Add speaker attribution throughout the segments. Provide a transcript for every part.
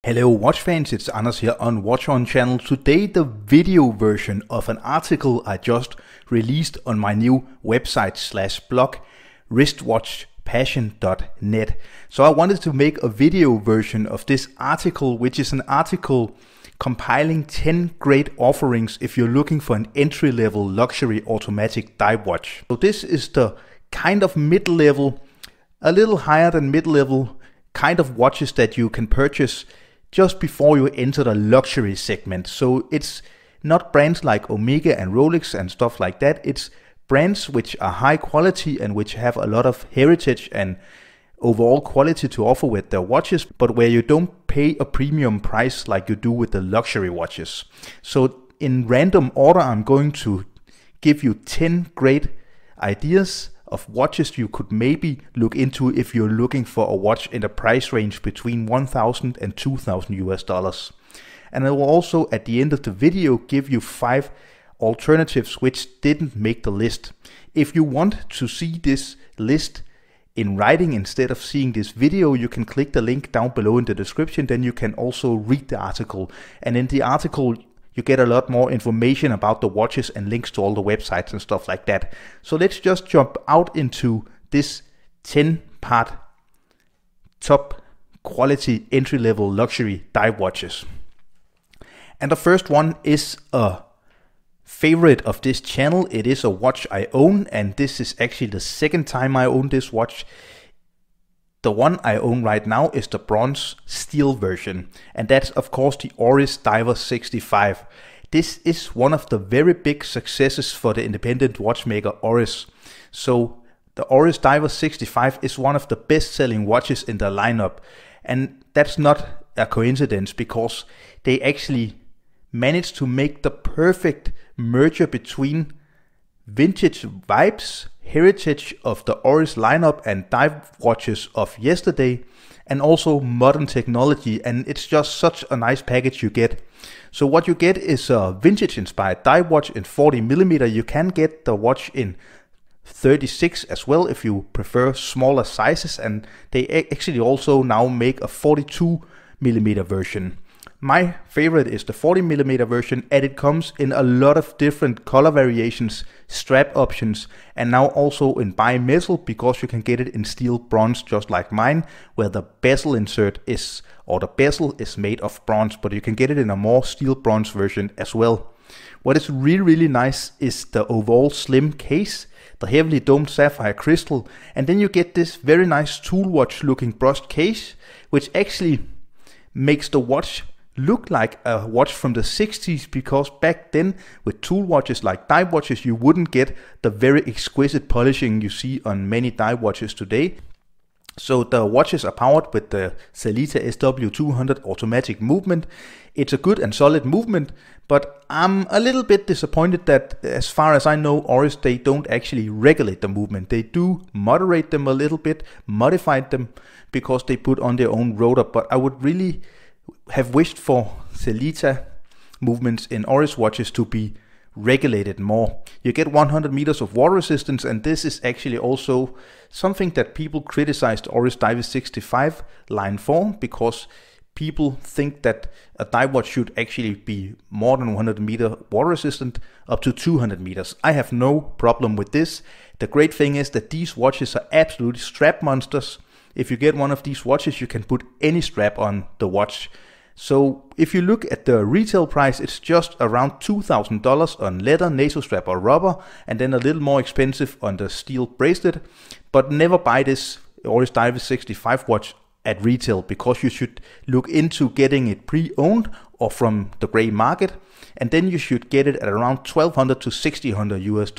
Speaker 1: Hello watch fans, it's Anders here on Watch On channel. Today the video version of an article I just released on my new website / blog wristwatchpassion.net. So I wanted to make a video version of this article, which is an article compiling 10 great offerings if you're looking for an entry-level luxury automatic dive watch. So this is the kind of mid-level, a little higher than mid-level kind of watches that you can purchase just before you enter the luxury segment. So it's not brands like Omega and Rolex and stuff like that. It's brands which are high quality and which have a lot of heritage and overall quality to offer with their watches, but where you don't pay a premium price like you do with the luxury watches. So in random order, I'm going to give you 10 great ideas of watches you could maybe look into if you're looking for a watch in the price range between $1,000 and $2,000 US. And I will also at the end of the video give you 5 alternatives which didn't make the list. If you want to see this list in writing instead of seeing this video, you can click the link down below in the description. Then you can also read the article, and in the article you get a lot more information about the watches and links to all the websites and stuff like that. So let's just jump out into this 10-part top quality entry-level luxury dive watches. And the first one is a favorite of this channel. It is a watch I own, and this is actually the second time I own this watch. The one I own right now is the bronze steel version, and that's of course the Oris Diver 65. This is one of the very big successes for the independent watchmaker Oris. So the Oris Diver 65 is one of the best selling watches in the lineup, and that's not a coincidence because they actually managed to make the perfect merger between vintage vibes, heritage of the Oris lineup and dive watches of yesterday, and also modern technology, and it's just such a nice package you get. So what you get is a vintage inspired dive watch in 40mm. You can get the watch in 36 as well if you prefer smaller sizes, and they actually also now make a 42mm version. My favorite is the 40mm version, and it comes in a lot of different color variations, strap options, and now also in bimetal, because you can get it in steel bronze just like mine, where the bezel insert is, or the bezel is made of bronze, but you can get it in a more steel bronze version as well. What is really nice is the overall slim case, the heavily domed sapphire crystal, and then you get this very nice tool watch looking brushed case, which actually makes the watch look like a watch from the 60s, because back then with tool watches like dive watches you wouldn't get the very exquisite polishing you see on many dive watches today. So the watches are powered with the Seiko SPP05J1 automatic movement. It's a good and solid movement, but I'm a little bit disappointed that, as far as I know, Oris, they don't actually regulate the movement. They do moderate them a little bit, modify them because they put on their own rotor, but I would really have wished for Seiko movements in Oris watches to be regulated more. You get 100 meters of water resistance, and this is actually also something that people criticized Oris Diver 65 line for, because people think that a dive watch should actually be more than 100 meter water resistant, up to 200 meters. I have no problem with this. The great thing is that these watches are absolutely strap monsters. If you get one of these watches, you can put any strap on the watch. So if you look at the retail price, it's just around $2,000 on leather, nasal strap or rubber, and then a little more expensive on the steel bracelet. But never buy this Oris Diver 65 watch at retail, because you should look into getting it pre-owned or from the gray market, and then you should get it at around $1,200 to $1,600 US.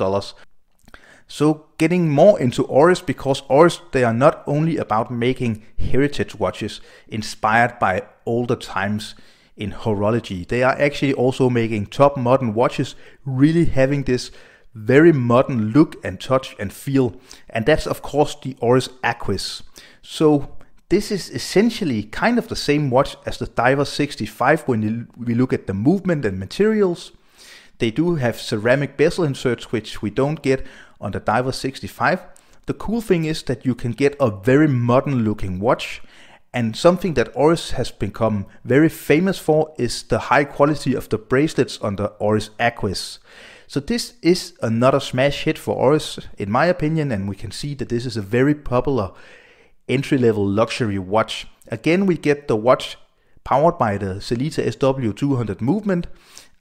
Speaker 1: So getting more into Oris, because Oris, they are not only about making heritage watches inspired by older times in horology, they are actually also making top modern watches, really having this very modern look and touch and feel, and that's of course the Oris Equus. So this is essentially kind of the same watch as the Diver 65 when we look at the movement and materials. They do have ceramic bezel inserts, which we don't get on the Diver 65. The cool thing is that you can get a very modern looking watch And something that Oris has become very famous for is the high quality of the bracelets on the Oris Equus. So this is another smash hit for Oris, in my opinion, and we can see that this is a very popular entry-level luxury watch. Again, we get the watch powered by the Seiko SPP05J1 movement.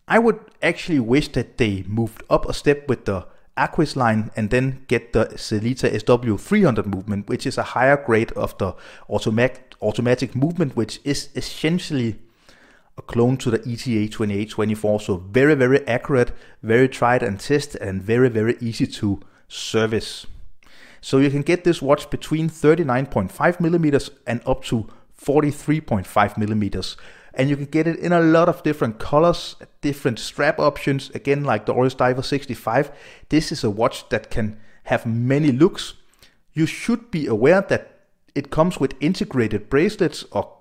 Speaker 1: I would actually wish that they moved up a step with the Aquis line and then get the Seiko SPP0300 movement, which is a higher grade of the automatic movement, which is essentially a clone to the ETA 2824. So very, very accurate, very tried and tested, and very, very easy to service. So you can get this watch between 39.5 millimeters and up to 43.5 millimeters. And you can get it in a lot of different colors, different strap options. Again, like the Oris Diver 65, this is a watch that can have many looks. You should be aware that it comes with integrated bracelets or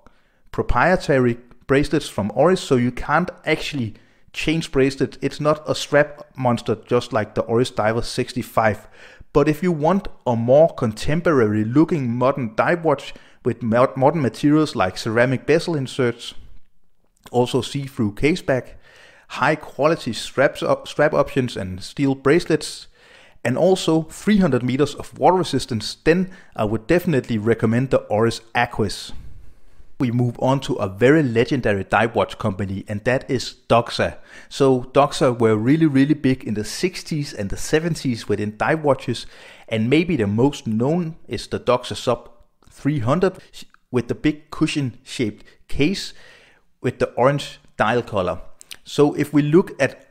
Speaker 1: proprietary bracelets from Oris, so you can't actually change bracelets. It's not a strap monster just like the Oris Diver 65. But if you want a more contemporary looking modern dive watch with modern materials like ceramic bezel inserts, also see-through caseback, high quality strap options and steel bracelets, and also 300 meters of water resistance, then I would definitely recommend the Oris Equus. We move on to a very legendary dive watch company, and that is Doxa. So Doxa were really big in the 60s and the 70s within dive watches, and maybe the most known is the Doxa Sub200 with the big cushion shaped case with the orange dial color. So if we look at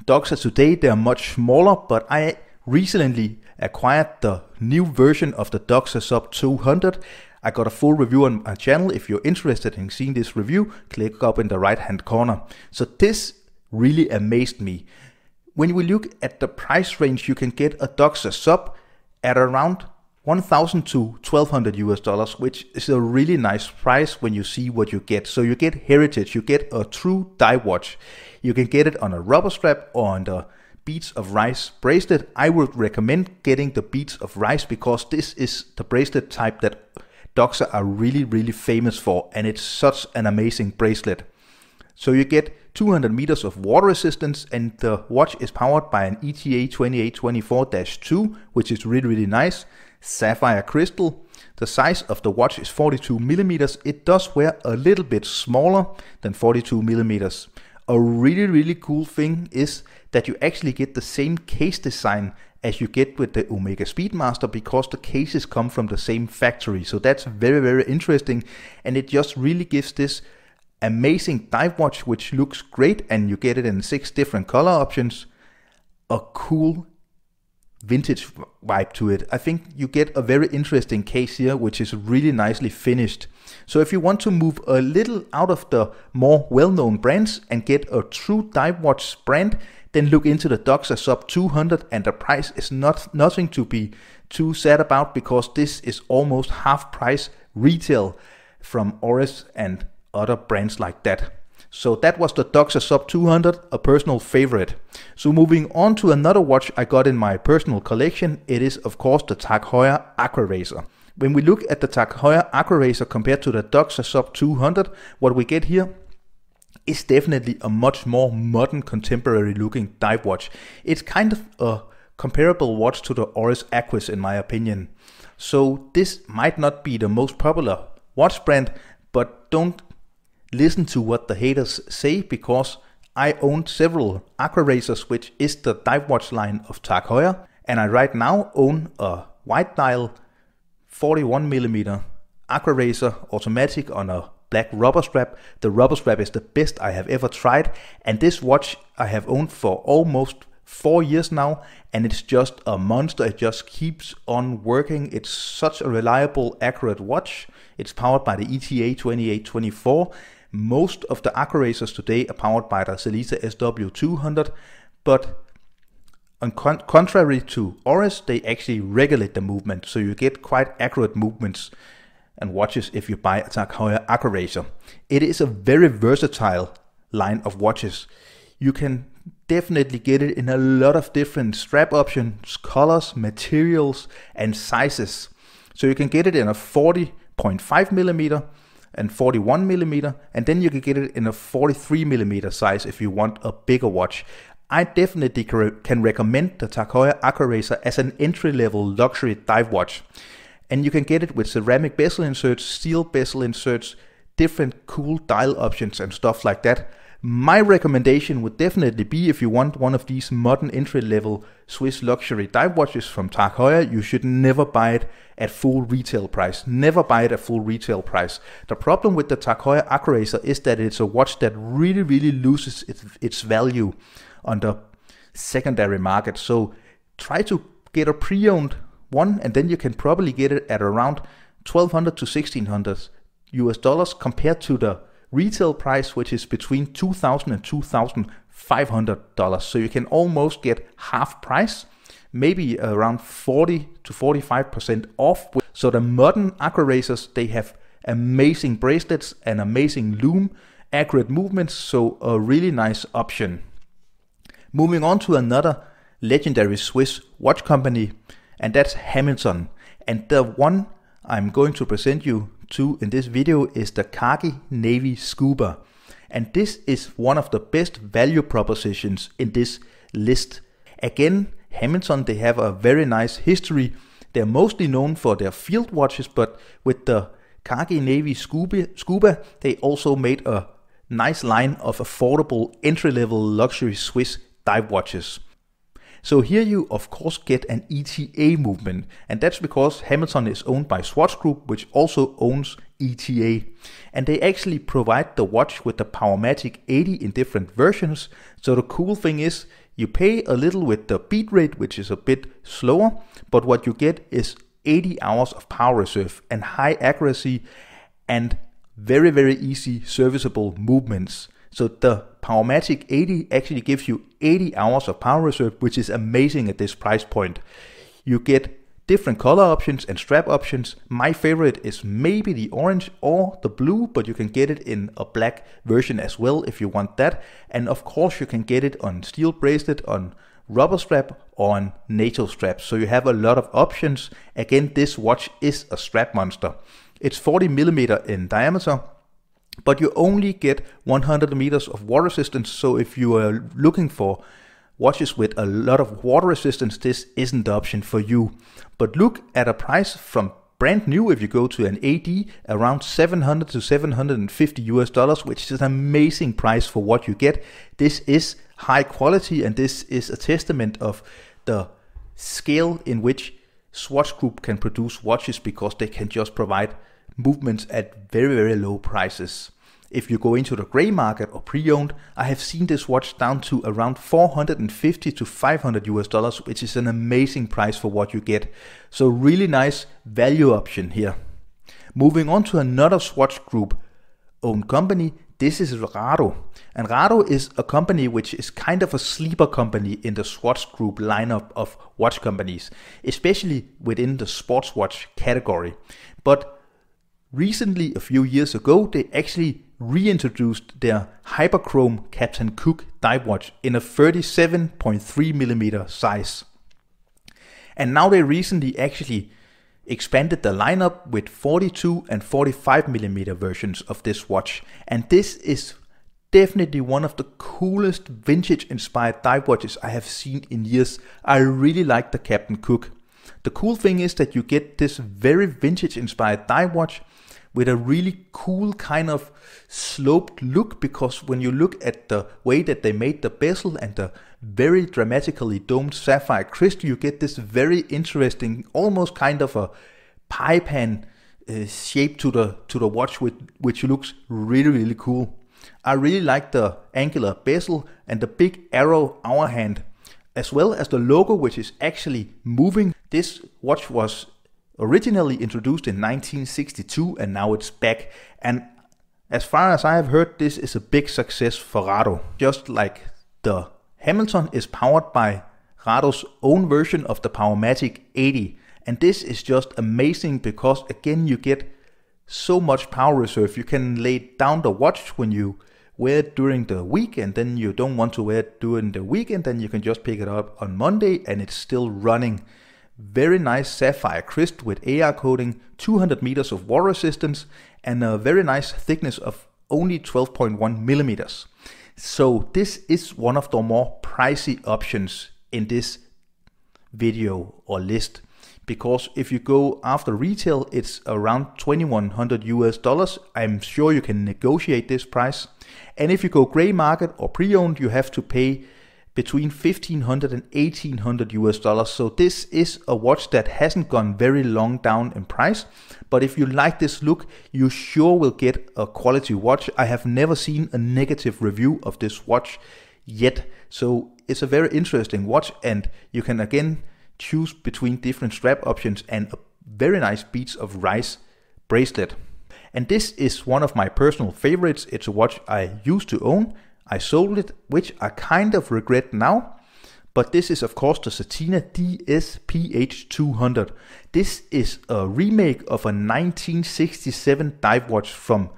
Speaker 1: Doxa today, they are much smaller, but I recently acquired the new version of the Doxa Sub200. I got a full review on my channel. If you're interested in seeing this review, click up in the right hand corner. So this really amazed me. When we look at the price range, you can get a Doxa Sub at around $1,000 to $1,200 US, which is a really nice price when you see what you get. So you get heritage, you get a true dive watch. You can get it on a rubber strap or on the Beads of Rice bracelet. I would recommend getting the Beads of Rice because this is the bracelet type that Doxa are really famous for, and it's such an amazing bracelet. So you get 200 meters of water resistance, and the watch is powered by an ETA 2824-2, which is really nice. Sapphire crystal. The size of the watch is 42 millimeters. It does wear a little bit smaller than 42 millimeters. A really cool thing is that you actually get the same case design as you get with the Omega Speedmaster, because the cases come from the same factory. So that's very interesting, and it just really gives this amazing dive watch, which looks great, and you get it in 6 different color options, a cool vintage vibe to it. I think you get a very interesting case here, which is really nicely finished. So if you want to move a little out of the more well-known brands and get a true dive watch brand, then look into the Doxa Sub200, and the price is nothing to be too sad about, because this is almost half price retail from Oris and other brands like that. So that was the Doxa Sub200, a personal favorite. So moving on to another watch I got in my personal collection, it is of course the Heuer Aquaracer. When we look at the Heuer Aquaracer compared to the Doxa Sub200, what we get here is definitely a much more modern, contemporary looking dive watch. It's kind of a comparable watch to the Oris Equus in my opinion. So this might not be the most popular watch brand, but don't listen to what the haters say, because I own several Aquaracers, which is the dive watch line of Heuer, and I right now own a white dial 41mm Aquaracer automatic on a black rubber strap. The rubber strap is the best I have ever tried, and this watch I have owned for almost 4 years now, and it's just a monster. It just keeps on working. It's such a reliable, accurate watch. It's powered by the ETA 2824. Most of the Aquaracers today are powered by the Seiko SPP05J1, but on contrary to Oris, they actually regulate the movement, so you get quite accurate movements and watches if you buy a Heuer Aquaracer. It is a very versatile line of watches. You can definitely get it in a lot of different strap options, colors, materials, and sizes. So you can get it in a 40.5mm, and 41 millimeter, and then you can get it in a 43 millimeter size if you want a bigger watch. I definitely can recommend the Heuer Aquaracer as an entry-level luxury dive watch. And you can get it with ceramic bezel inserts, steel bezel inserts, different cool dial options and stuff like that. My recommendation would definitely be, if you want one of these modern entry-level Swiss luxury dive watches from Heuer, you should never buy it at full retail price. Never buy it at full retail price. The problem with the Heuer Aquaracer is that it's a watch that really loses its value on the secondary market. So try to get a pre-owned one, and then you can probably get it at around $1,200 to $1,600 compared to the retail price, which is between $2,000 and $2,500. So you can almost get half price, maybe around 40 to 45% off. So the modern Aquaracers, they have amazing bracelets and amazing lume, accurate movements, so a really nice option. Moving on to another legendary Swiss watch company, and that's Hemington. And the one I'm going to present you to in this video is the Khaki Navy Scuba. And this is one of the best value propositions in this list. Again, Hemington, they have a very nice history. They're mostly known for their field watches, but with the Khaki Navy Scuba, they also made a nice line of affordable entry-level luxury Swiss dive watches. So here you of course get an ETA movement, and that's because Hemington is owned by Swatch Group, which also owns ETA. And they actually provide the watch with the Powermatic 80 in different versions. So the cool thing is you pay a little with the beat rate, which is a bit slower, but what you get is 80 hours of power reserve and high accuracy and very easy serviceable movements. So the Powermatic 80 actually gives you 80 hours of power reserve, which is amazing at this price point. You get different color options and strap options. My favorite is maybe the orange or the blue, but you can get it in a black version as well if you want that. And of course you can get it on steel bracelet, on rubber strap, or on NATO strap. So you have a lot of options. Again, this watch is a strap monster. It's 40 millimeter in diameter, but you only get 100 meters of water resistance. So if you are looking for watches with a lot of water resistance, this isn't the option for you. But look at a price from brand new, if you go to an AD, around $700 to $750, which is an amazing price for what you get. This is high quality, and this is a testament of the scale in which Swatch Group can produce watches, because they can just provide movements at very low prices. If you go into the gray market or pre-owned, I have seen this watch down to around $450 to $500, which is an amazing price for what you get. So really nice value option here. Moving on to another Swatch Group owned company, this is Ricardo. And Ricardo is a company which is kind of a sleeper company in the Swatch Group lineup of watch companies, especially within the sports watch category. But recently, a few years ago, they actually reintroduced their Hyperchrome Captain Cook dive watch in a 37.3 millimeter size. And now they recently actually expanded the lineup with 42 and 45 millimeter versions of this watch. And this is definitely one of the coolest vintage inspired dive watches I have seen in years. I really like the Captain Cook. The cool thing is that you get this very vintage inspired dive watch with a really cool kind of sloped look, because when you look at the way that they made the bezel and the very dramatically domed sapphire crystal, you get this very interesting, almost kind of a pie pan shape to the watch, which looks really cool. I really like the angular bezel and the big arrow hour hand, as well as the logo, which is actually moving. This watch was originally introduced in 1962, and now it's back. And as far as I have heard, this is a big success for Ricardo. Just like the Hemington is powered by Ricardo's own version of the Powermatic 80. And this is just amazing because, again, you get so much power reserve. You can lay down the watch when you wear it during the week, and then you don't want to wear it during the weekend, then you can just pick it up on Monday and it's still running very nice sapphire crystal with AR coating, 200 meters of water resistance, and a very nice thickness of only 12.1 millimeters. So this is one of the more pricey options in this video or list, because if you go after retail, it's around $2,100 US. I'm sure you can negotiate this price. And if you go gray market or pre-owned, you have to pay between $1,500 and $1,800 US. So this is a watch that hasn't gone very long down in price, but if you like this look, you sure will get a quality watch. I have never seen a negative review of this watch yet, so it's a very interesting watch, and you can again choose between different strap options and a very nice Beads of Rice bracelet. And this is one of my personal favorites. It's a watch I used to own. I sold it, which I kind of regret now. But this is of course the Cetina DSPH200. This is a remake of a 1967 dive watch from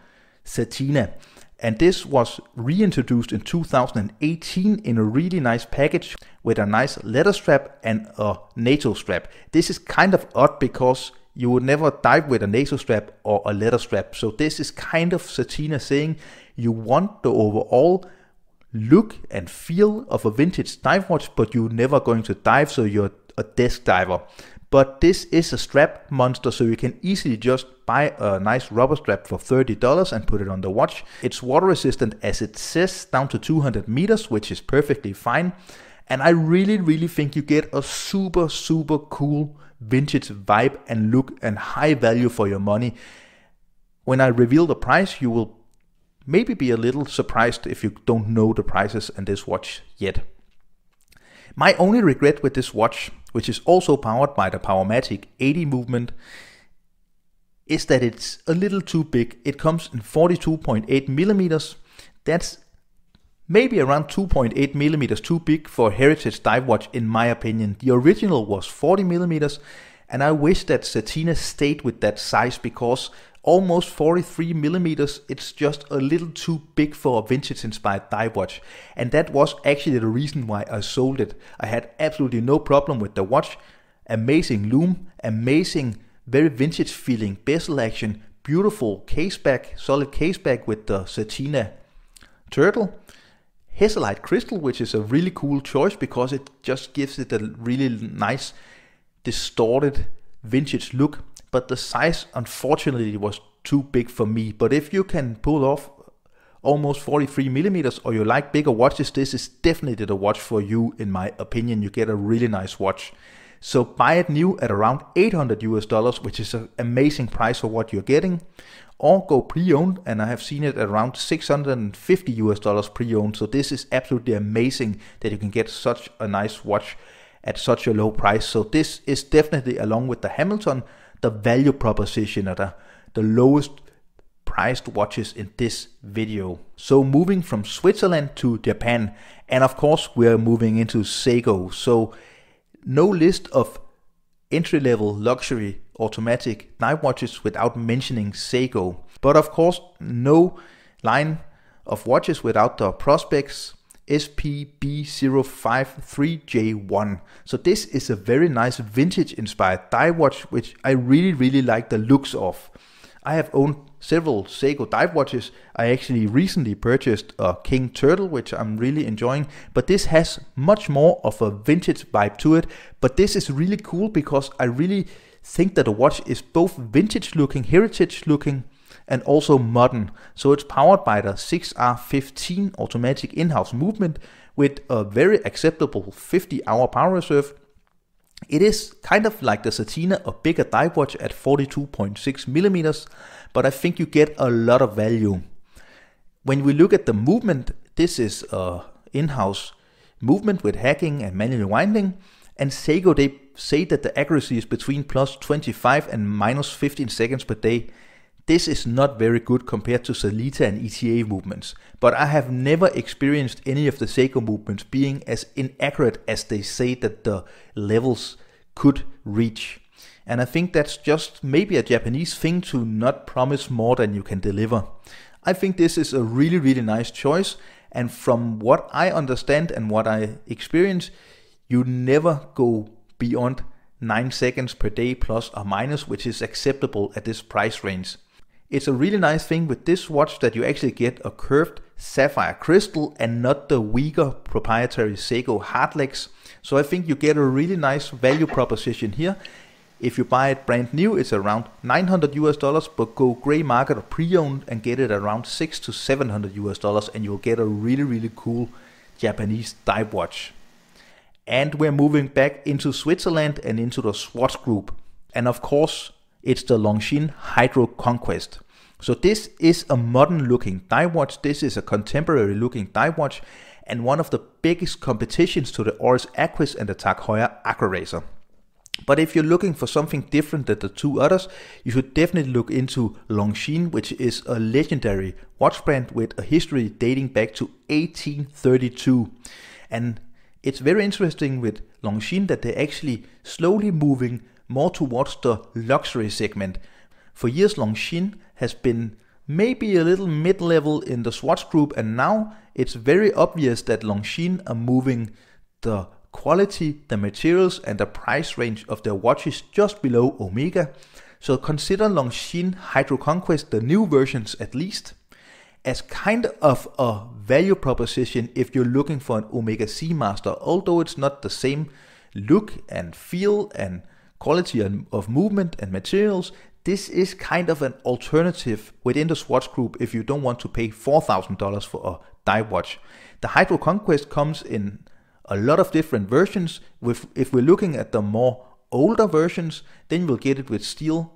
Speaker 1: Cetina. And this was reintroduced in 2018 in a really nice package with a nice leather strap and a NATO strap. This is kind of odd because you would never dive with a NATO strap or a leather strap. So this is kind of Cetina saying you want the overall look and feel of a vintage dive watch, but you're never going to dive, so you're a desk diver. But this is a strap monster, so you can easily just buy a nice rubber strap for $30 and put it on the watch. It's water resistant, as it says, down to 200 meters, which is perfectly fine. And I really think you get a super cool vintage vibe and look and high value for your money. When I reveal the price, you will maybe be a little surprised if you don't know the prices in this watch yet. My only regret with this watch, which is also powered by the Powermatic 80 movement, is that it's a little too big. It comes in 42.8 millimeters. That's maybe around 2.8 millimeters too big for a heritage dive watch in my opinion. The original was 40 millimeters, and I wish that Cetina stayed with that size, because almost 43 millimeters, it's just a little too big for a vintage inspired dive watch. And that was actually the reason why I sold it. I had absolutely no problem with the watch. Amazing lume, amazing, very vintage feeling bezel action, beautiful case back, solid case back with the Cetina turtle. Hesselite crystal, which is a really cool choice because it just gives it a really nice distorted vintage look. But the size unfortunately was too big for me. But if you can pull off almost 43 millimeters or you like bigger watches, this is definitely the watch for you in my opinion. You get a really nice watch. So buy it new at around $800 US, which is an amazing price for what you're getting. Or go pre-owned, and I have seen it at around $650 US pre-owned. So this is absolutely amazing that you can get such a nice watch at such a low price. So this is definitely, along with the Hemington, the value proposition at the lowest priced watches in this video. So moving from Switzerland to Japan, and of course we're moving into Seiko. So no list of entry-level luxury automatic dive watches without mentioning Seiko. But of course no line of watches without the Prospex SPP05J1. So this is a very nice vintage inspired dive watch, which I really like the looks of. I have owned several Seiko dive watches. I actually recently purchased a King Turtle, which I'm really enjoying, but this has much more of a vintage vibe to it. But this is really cool because I really think that the watch is both vintage looking, heritage looking, and also modern. So it's powered by the 6R15 automatic in-house movement with a very acceptable 50-hour power reserve. It is kind of like the Cetina, a bigger dive watch at 42.6 millimeters, but I think you get a lot of value. When we look at the movement, this is a in-house movement with hacking and manual winding, and Seiko, they say that the accuracy is between plus 25 and minus 15 seconds per day. This is not very good compared to Sellita and ETA movements, but I have never experienced any of the Seiko movements being as inaccurate as they say that the levels could reach. And I think that's just maybe a Japanese thing to not promise more than you can deliver. I think this is a really nice choice, and from what I understand and what I experience, you never go beyond 9 seconds per day plus or minus, which is acceptable at this price range. It's a really nice thing with this watch that you actually get a curved sapphire crystal and not the weaker proprietary Seiko hard legs. So I think you get a really nice value proposition here. If you buy it brand new, it's around $900 US, but go gray market or pre-owned and get it around $600 to $700 US, and you'll get a really cool Japanese dive watch. And we're moving back into Switzerland and into the Swatch group. And of course, it's the Longines Hydro Conquest. So this is a modern looking dive watch. This is a contemporary looking dive watch and one of the biggest competitions to the Oris Equus and the Heuer Aquaracer. But if you're looking for something different than the two others, you should definitely look into Longines, which is a legendary watch brand with a history dating back to 1832. And it's very interesting with Longines that they're actually slowly moving more towards the luxury segment. For years, Longines has been maybe a little mid-level in the Swatch group, and now it's very obvious that Longines are moving the quality, the materials and the price range of their watches just below Omega. So consider Longines Hydro Conquest, the new versions at least, as kind of a value proposition if you're looking for an Omega Seamaster, although it's not the same look and feel and quality of movement and materials. This is kind of an alternative within the Swatch group if you don't want to pay $4,000 for a dive watch. The Hydro Conquest comes in a lot of different versions. If we're looking at the more older versions, then you'll get it with steel,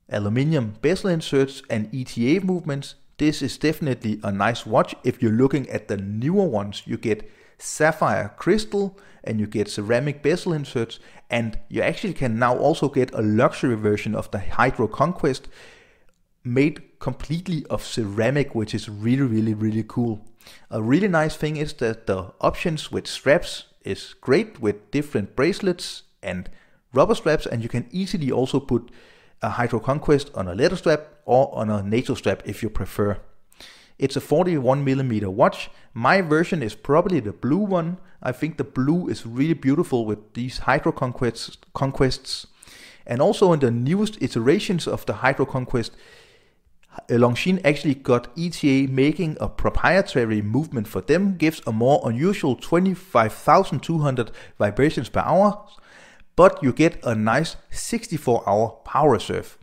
Speaker 1: aluminium bezel inserts and ETA movements. This is definitely a nice watch. If you're looking at the newer ones, you get sapphire crystal and you get ceramic bezel inserts, and you actually can now also get a luxury version of the Hydro Conquest made completely of ceramic, which is really cool. A really nice thing is that the options with straps is great with different bracelets and rubber straps, and you can easily also put a Hydro Conquest on a leather strap or on a NATO strap if you prefer. It's a 41mm watch. My version is probably the blue one. I think the blue is really beautiful with these Hydro Conquests. And also in the newest iterations of the Hydro Conquest, Longines actually got ETA making a proprietary movement for them, gives a more unusual 25,200 vibrations per hour, but you get a nice 64-hour power reserve.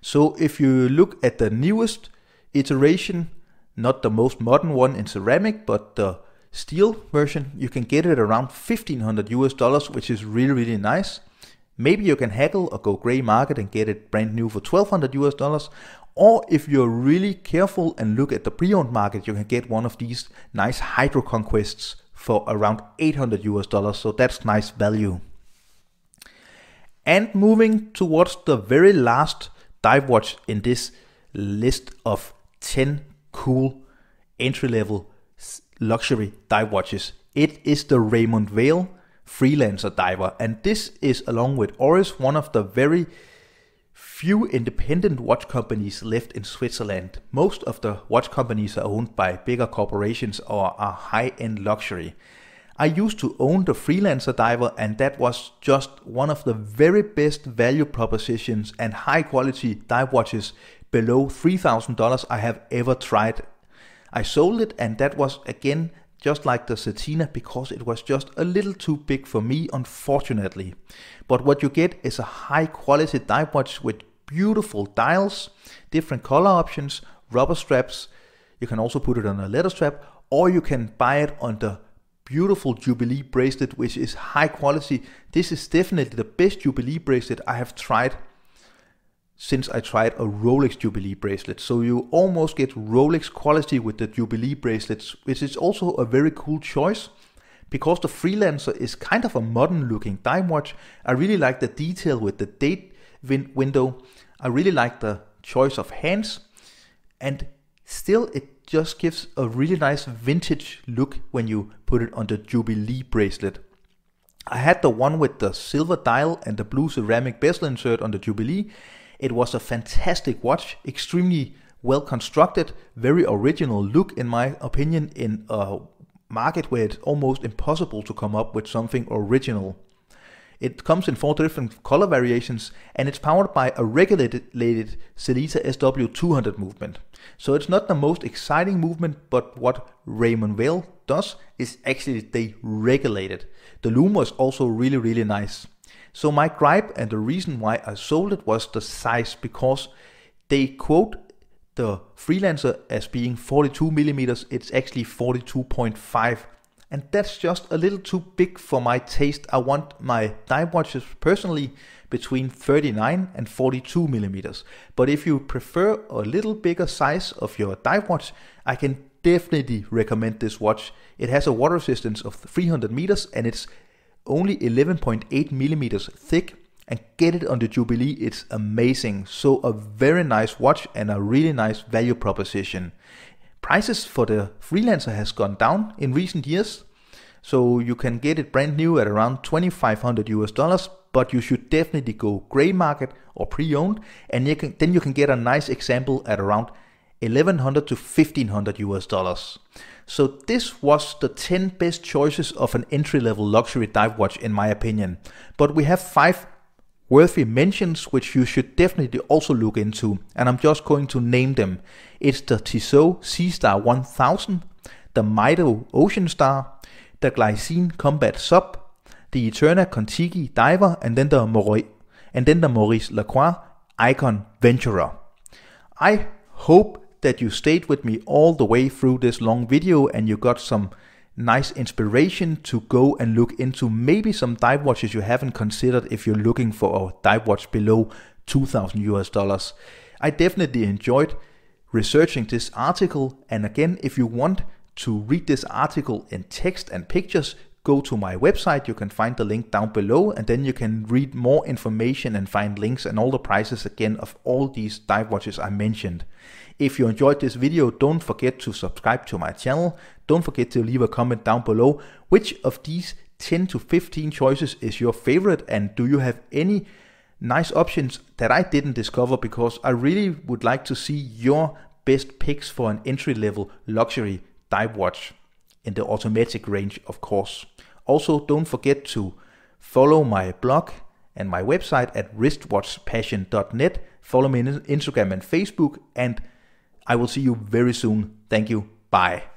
Speaker 1: So if you look at the newest iteration, not the most modern one in ceramic, but the steel version, you can get it around $1,500 US, which is really nice. Maybe you can haggle or go gray market and get it brand new for $1,200 US. Or if you're really careful and look at the pre-owned market, you can get one of these nice Hydro Conquests for around $800 US. So that's nice value. And moving towards the very last dive watch in this list of 10 cool entry-level luxury dive watches. It is the Raymond Vail Freelancer diver, and this is, along with Oris, one of the very few independent watch companies left in Switzerland. Most of the watch companies are owned by bigger corporations or are high-end luxury. I used to own the Freelancer diver, and that was just one of the very best value propositions and high quality dive watches below $3,000 I have ever tried. I sold it, and that was again just like the Cetina, because it was just a little too big for me, unfortunately. But what you get is a high quality dive watch with beautiful dials, different color options, rubber straps. You can also put it on a leather strap, or you can buy it on the beautiful Jubilee bracelet, which is high quality. This is definitely the best Jubilee bracelet I have tried since I tried a Rolex Jubilee bracelet. So you almost get Rolex quality with the Jubilee bracelets, which is also a very cool choice. Because the Freelancer is kind of a modern looking dive watch, I really like the detail with the date window. I really like the choice of hands, and still it just gives a really nice vintage look when you put it on the Jubilee bracelet. I had the one with the silver dial and the blue ceramic bezel insert on the Jubilee. It was a fantastic watch, extremely well constructed, very original look in my opinion, in a market where it's almost impossible to come up with something original. It comes in 4 different color variations, and it's powered by a regulated Seiko SPP05J1 movement. So it's not the most exciting movement, but what Raymond Vail does is actually they regulate it. The loom was also really nice. So my gripe and the reason why I sold it was the size, because they quote the Freelancer as being 42 millimeters. It's actually 42.5, and that's just a little too big for my taste. I want my dive watches personally between 39 and 42 millimeters. But if you prefer a little bigger size of your dive watch, I can definitely recommend this watch. It has a water resistance of 300 meters and it's only 11.8 millimeters thick. And get it on the Jubilee, it's amazing. So a very nice watch and a really nice value proposition. Prices for the Freelancer has gone down in recent years. So you can get it brand new at around $2,500, but you should definitely go gray market or pre-owned, and then you can get a nice example at around $1,100 to $1,500. So this was the 10 best choices of an entry-level luxury dive watch in my opinion. But we have 5 worthy mentions which you should definitely also look into, and I'm just going to name them. It's the Tissot Seastar 1000, the Mido Ocean Star, the Glycine Combat Sub, the Eterna Contiki Diver, and then the Maurice Lacroix Icon Venturer. I hope that you stayed with me all the way through this long video and you got some nice inspiration to go and look into maybe some dive watches you haven't considered if you're looking for a dive watch below $2,000. I definitely enjoyed researching this article, and again, if you want to read this article in text and pictures, go to my website. You can find the link down below, and then you can read more information and find links and all the prices again of all these dive watches I mentioned. If you enjoyed this video, don't forget to subscribe to my channel. Don't forget to leave a comment down below. Which of these 10 to 15 choices is your favorite, and do you have any nice options that I didn't discover? Because I really would like to see your best picks for an entry-level luxury dive watch in the automatic range, of course. Also, don't forget to follow my blog and my website at wristwatchpassion.net. Follow me on Instagram and Facebook, and I will see you very soon. Thank you. Bye.